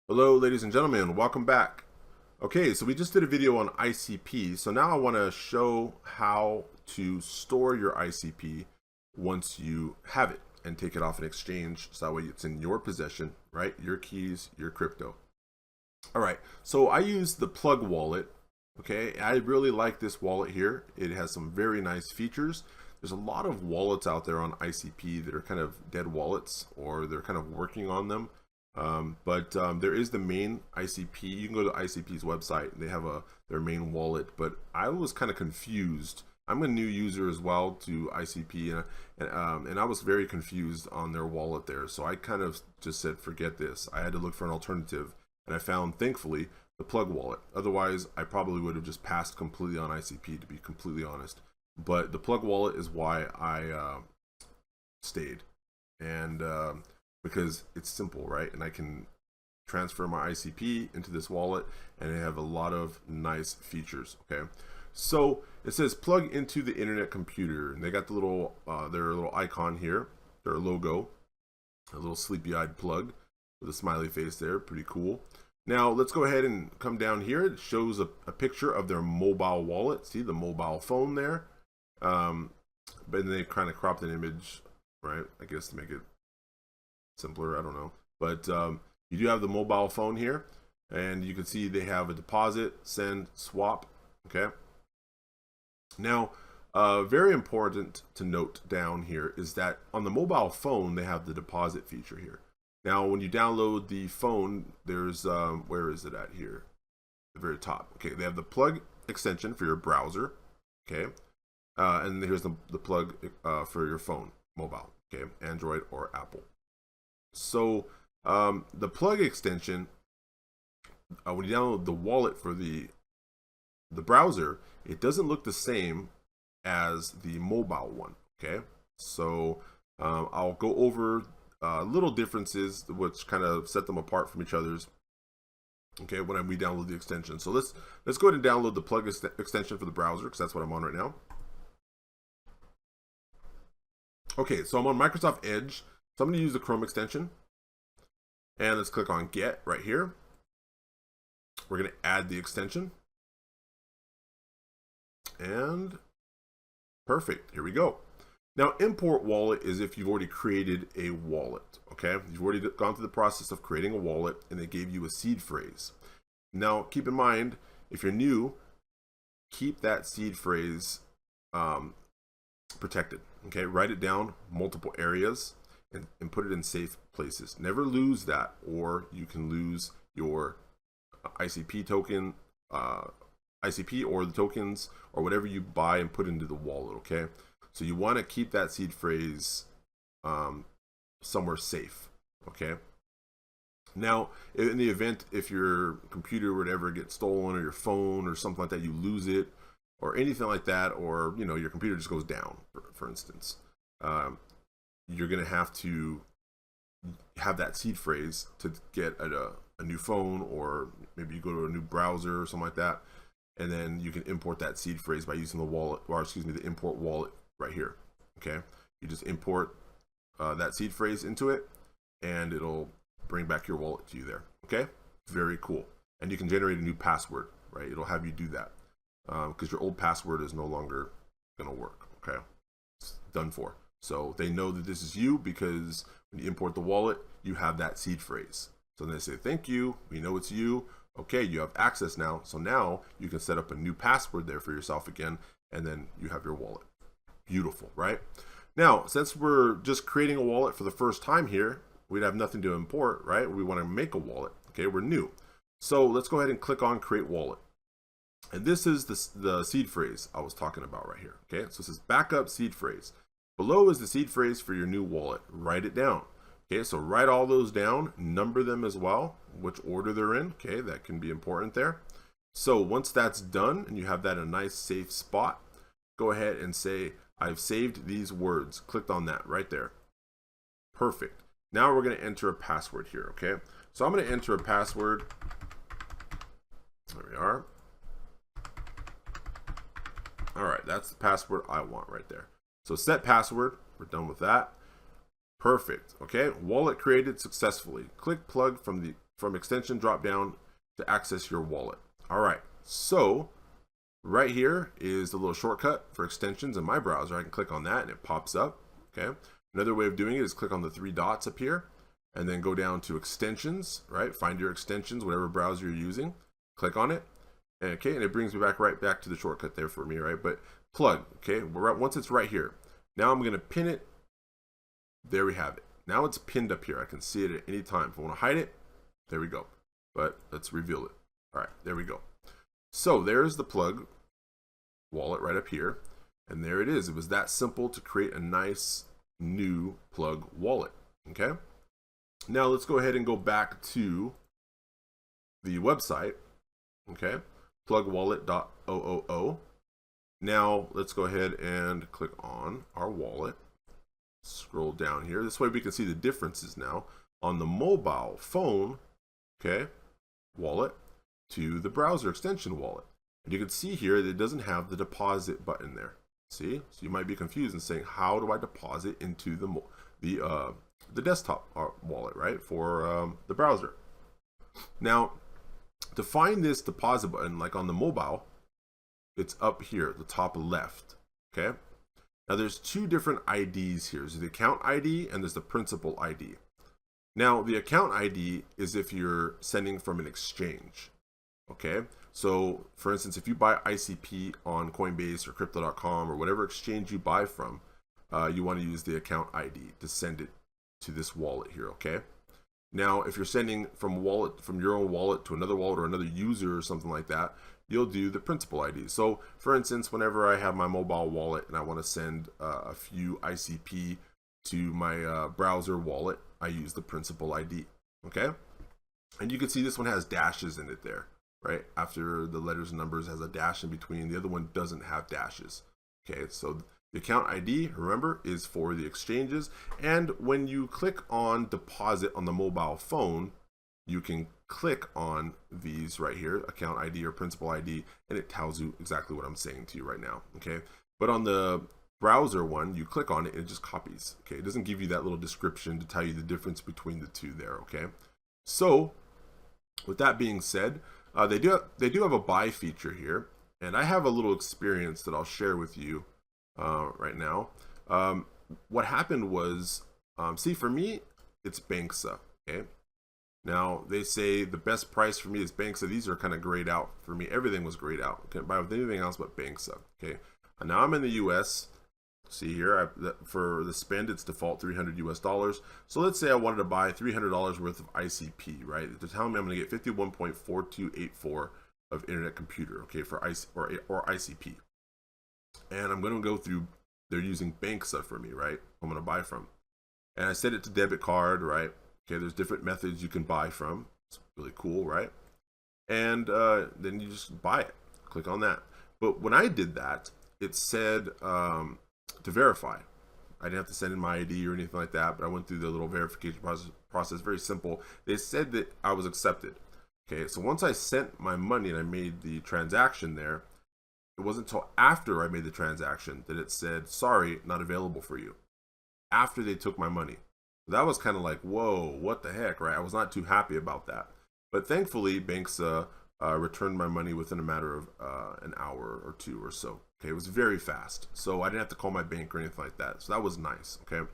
Hello, ladies and gentlemen, welcome back. Okay, so we just did a video on ICP, so now I want to show how to store your ICP once you have it and take it off an exchange so that way it's in your possession, right? Your keys, your crypto. All right, so I use the Plug wallet. Okay, I really like this wallet here. It has some very nice features. There's a lot of wallets out there on ICP that are kind of dead wallets, or they're kind of working on them. But there is the main ICP. You can go to ICP's website and they have their main wallet, but I was kind of confused. I'm a new user as well to ICP, and I was very confused on their wallet there. So I kind of just said, forget this. I had to look for an alternative, and I found, thankfully, the Plug wallet. Otherwise, I probably would have just passed completely on ICP, to be completely honest. But the Plug wallet is why I stayed, and because it's simple, right? And I can transfer my ICP into this wallet, and they have a lot of nice features. Okay, so it says plug into the internet computer, and they got the little their little icon here, their logo, a little sleepy-eyed plug with a smiley face there. Pretty cool. Now let's go ahead and come down here. It shows a picture of their mobile wallet. See the mobile phone there, but then they kind of cropped an image, right? I guess to make it simpler, I don't know, but you do have the mobile phone here, and you can see they have a deposit, send, swap. Okay, now very important to note down here is that on the mobile phone they have the deposit feature here. Now when you download the phone, there's where is it at here, the very top. Okay, they have the Plug extension for your browser. Okay, and here's the Plug for your phone, mobile. Okay, Android or Apple. So the Plug extension, when you download the wallet for the browser, it doesn't look the same as the mobile one. Okay, so I'll go over little differences which kind of set them apart from each other's. Okay, when we download the extension. So let's go ahead and download the Plug extension for the browser, because that's what I'm on right now. Okay, so I'm on Microsoft Edge. So I'm going to use the Chrome extension, and let's click on Get right here. We're going to add the extension, and perfect. Here we go. Now, import wallet is if you've already created a wallet. Okay, you've already gone through the process of creating a wallet, and they gave you a seed phrase. Now, keep in mind, if you're new, keep that seed phrase protected. Okay, write it down multiple areas. And put it in safe places. Never lose that, or you can lose your ICP token, ICP or the tokens, or whatever you buy and put into the wallet. Okay, so you want to keep that seed phrase somewhere safe. Okay, now in the event if your computer would ever get stolen, or your phone or something like that, you lose it or anything like that, or your computer just goes down, for instance, you're going to have that seed phrase to get a new phone, or maybe you go to a new browser or something like that, and then you can import that seed phrase by using the wallet, or excuse me, the import wallet right here. Okay, you just import that seed phrase into it, and it'll bring back your wallet to you there. Okay, very cool. And you can generate a new password, right? It'll have you do that because your old password is no longer going to work. Okay, it's done for. So they know that this is you, because when you import the wallet, you have that seed phrase. So then they say, thank you, we know it's you. Okay, you have access now. So now you can set up a new password there for yourself again, and then you have your wallet. Beautiful, right? Now, since we're just creating a wallet for the first time here, we'd have nothing to import, right? We want to make a wallet. Okay, we're new. So let's go ahead and click on Create Wallet. And this is the seed phrase I was talking about right here. Okay, so it says backup seed phrase. Below is the seed phrase for your new wallet. Write it down. Okay, so write all those down, number them as well, which order they're in. Okay, that can be important there. So once that's done and you have that in a nice safe spot, go ahead and say, I've saved these words. Clicked on that right there. Perfect. Now we're going to enter a password here. Okay, so I'm going to enter a password. There we are. All right, that's the password I want right there. So set password, we're done with that. Perfect. Okay, wallet created successfully. Click plug from the from extension drop down to access your wallet. All right, so right here is the little shortcut for extensions in my browser. I can click on that and it pops up. Okay. Another way of doing it is click on the 3 dots up here and then go down to extensions, right? Find your extensions, whatever browser you're using. Click on it. Okay, and it brings me right back to the shortcut there for me, right? But plug, okay, once it's right here. Now I'm gonna pin it. There we have it. Now it's pinned up here. I can see it at any time. If I wanna hide it, there we go. But let's reveal it. All right, there we go. So there's the plug wallet right up here. And there it is. It was that simple to create a nice new plug wallet, okay? Now let's go ahead and go back to the website, okay? plugwallet.000. Now let's go ahead and click on our wallet. Scroll down here. This way we can see the differences now on the mobile phone, okay, wallet to the browser extension wallet. And you can see here that it doesn't have the deposit button there. See? So you might be confused and saying, how do I deposit into the desktop wallet, right, for the browser? Now, to find this deposit button, like on the mobile, it's up here at the top left, okay? Now, there's 2 different IDs here. There's the account ID and there's the principal ID. Now, the account ID is if you're sending from an exchange, okay? So, for instance, if you buy ICP on Coinbase or Crypto.com or whatever exchange you buy from, you want to use the account ID to send it to this wallet here, okay? Now, if you're sending from your own wallet to another wallet or another user or something like that, you'll do the principal ID. So, for instance, whenever I have my mobile wallet and I want to send a few ICP to my browser wallet, I use the principal ID, okay? And you can see this one has dashes in it there, right? After the letters and numbers has a dash in between. The other one doesn't have dashes, okay? So the account ID, remember, is for the exchanges. And when you click on deposit on the mobile phone, you can click on these right here, account ID or principal ID, and it tells you exactly what I'm saying to you right now, okay? But on the browser one, you click on it and it just copies, okay? It doesn't give you that little description to tell you the difference between the two there, okay? So with that being said, they do have a buy feature here, and I have a little experience that I'll share with you right now. What happened was, see, for me, it's Banksa, okay? Now, they say the best price for me is Banksa. These are kind of grayed out for me. Everything was grayed out. Can't buy with anything else but Banksa, okay? And now I'm in the US. See here, for the spend, it's default $300 US. So let's say I wanted to buy $300 worth of ICP, right? They're telling me I'm going to get 51.4284 of Internet Computer, okay, for ICP. And I'm going to go through, they're using Banksa for me, right? I'm going to buy from. And I set it to Debit Card, right? Okay, there's different methods you can buy from. It's really cool, right? And then you just buy it. Click on that. But when I did that, it said to verify. I didn't have to send in my ID or anything like that, but I went through the little verification process, very simple. They said that I was accepted. Okay, so once I sent my money and I made the transaction there, it wasn't until after I made the transaction that it said, sorry, not available for you. After they took my money. That was kind of like, whoa, what the heck, right? I was not too happy about that. But thankfully, Banksa returned my money within a matter of an hour or 2 or so. Okay, it was very fast. So I didn't have to call my bank or anything like that. So that was nice, okay?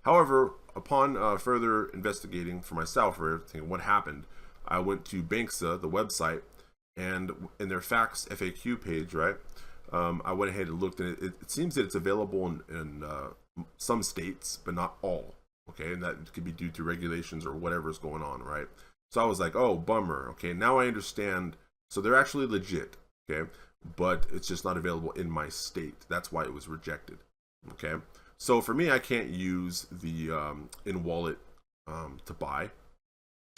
However, upon further investigating for myself or everything, what happened, I went to Banksa, the website, and in their fax FAQ page, right, I went ahead and looked, and it seems that it's available in some states, but not all. Okay, and that could be due to regulations or whatever's going on, right? So I was like, oh, bummer. Okay, now I understand. So they're actually legit, okay? But it's just not available in my state. That's why it was rejected, okay? So for me, I can't use the in-wallet to buy,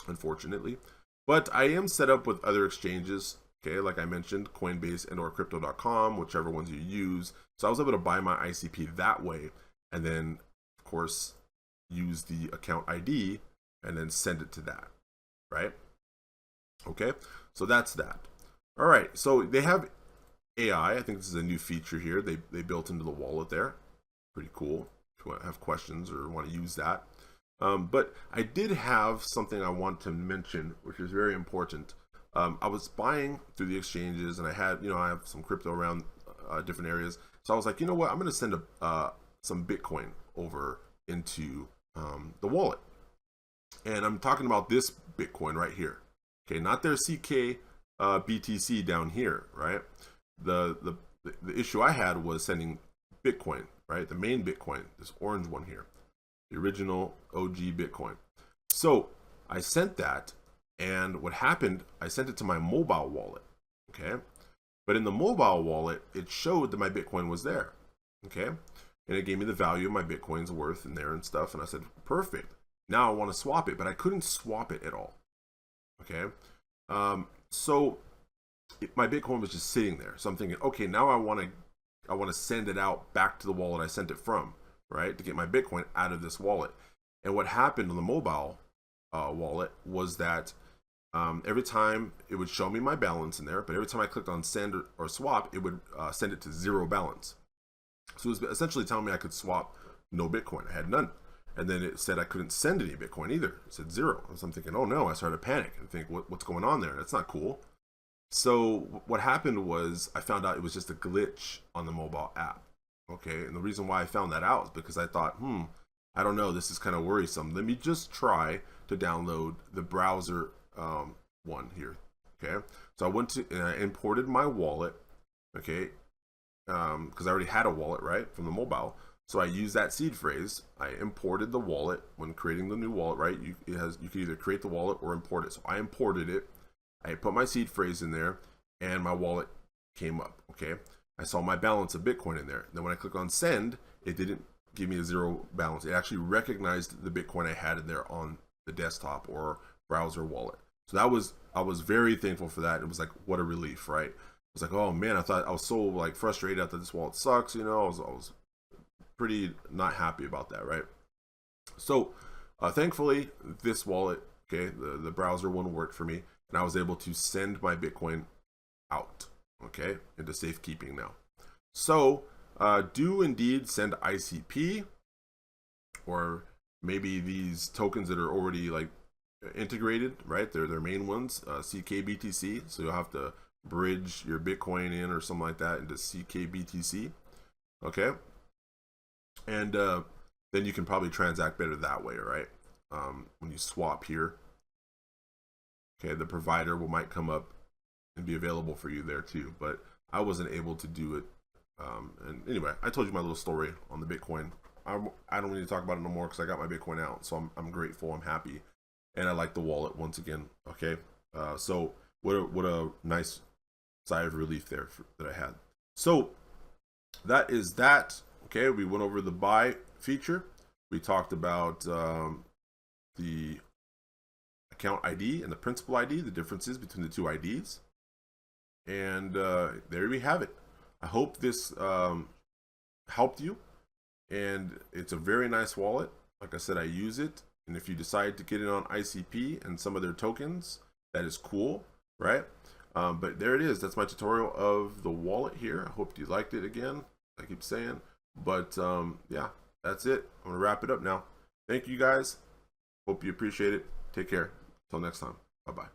unfortunately. But I am set up with other exchanges, okay? Like I mentioned, Coinbase and or Crypto.com, whichever ones you use. So I was able to buy my ICP that way. And then, of course, use the account ID and then send it to that, right? Okay, so that's that. All right, so they have AI. I think this is a new feature here. They built into the wallet there. Pretty cool. If you have questions or want to use that. But I did have something I want to mention, which is very important. I was buying through the exchanges, and I had, I have some crypto around different areas. So I was like, you know what, I'm going to send some Bitcoin over into the wallet. And I'm talking about this Bitcoin right here. Okay, not their ckBTC down here, right? The issue I had was sending Bitcoin, right? The main Bitcoin, this orange one here, the original OG Bitcoin. So I sent that, and what happened, I sent it to my mobile wallet, okay? But in the mobile wallet, it showed that my Bitcoin was there, okay? And it gave me the value of my Bitcoin's worth in there and stuff, and I said, perfect. Now I want to swap it, but I couldn't swap it at all, okay? So my Bitcoin was just sitting there. So I'm thinking, okay, now I want to send it out back to the wallet I sent it from, right? To get my Bitcoin out of this wallet. And what happened on the mobile wallet was that every time it would show me my balance in there, but every time I clicked on send or swap, it would send it to zero balance. So it was essentially telling me I could swap no Bitcoin. I had none. And then it said I couldn't send any Bitcoin either. It said zero. So I'm thinking, oh no, I started to panic and think, what's going on there? That's not cool. So what happened was I found out it was just a glitch on the mobile app. Okay, and the reason why I found that out is because I thought, I don't know, this is kind of worrisome. Let me just try to download the browser one here. Okay, so I went to and I imported my wallet. Okay, because I already had a wallet, right, from the mobile. So I used that seed phrase. I imported the wallet when creating the new wallet, right? You can either create the wallet or import it. So I imported it. I put my seed phrase in there, and my wallet came up. Okay, I saw my balance of Bitcoin in there. Then when I click on send, it didn't give me a zero balance. It actually recognized the Bitcoin I had in there on the desktop or browser wallet. So I was very thankful for that. It was like, what a relief, right? I was like, oh man, I was so like frustrated that this wallet sucks. I was pretty not happy about that, right? So thankfully, this wallet, okay, the browser one worked for me, and I was able to send my Bitcoin out, okay, into safekeeping now. So do indeed send ICP, or maybe these tokens that are already like integrated, right? They're their main ones, ckBTC. So you'll have to bridge your Bitcoin in or something like that into ckBTC, okay? And then you can probably transact better that way, right? When you swap here, okay, the provider might come up and be available for you there too, but I wasn't able to do it. And anyway, I told you my little story on the Bitcoin. I don't need to talk about it no more because I got my Bitcoin out, so I'm grateful, I'm happy, and I like the wallet once again. Okay, so what a nice sigh of relief there that I had. So that is that. Okay, we went over the buy feature. We talked about the account ID and the principal ID, the differences between the two IDs. And there we have it. I hope this helped you. And it's a very nice wallet. Like I said, I use it. And if you decide to get it on ICP and some of their tokens, that is cool, right? But there it is. That's my tutorial of the wallet here. I hope you liked it again. I keep saying. But yeah, that's it. I'm gonna wrap it up now. Thank you guys. Hope you appreciate it. Take care. Till next time. Bye-bye.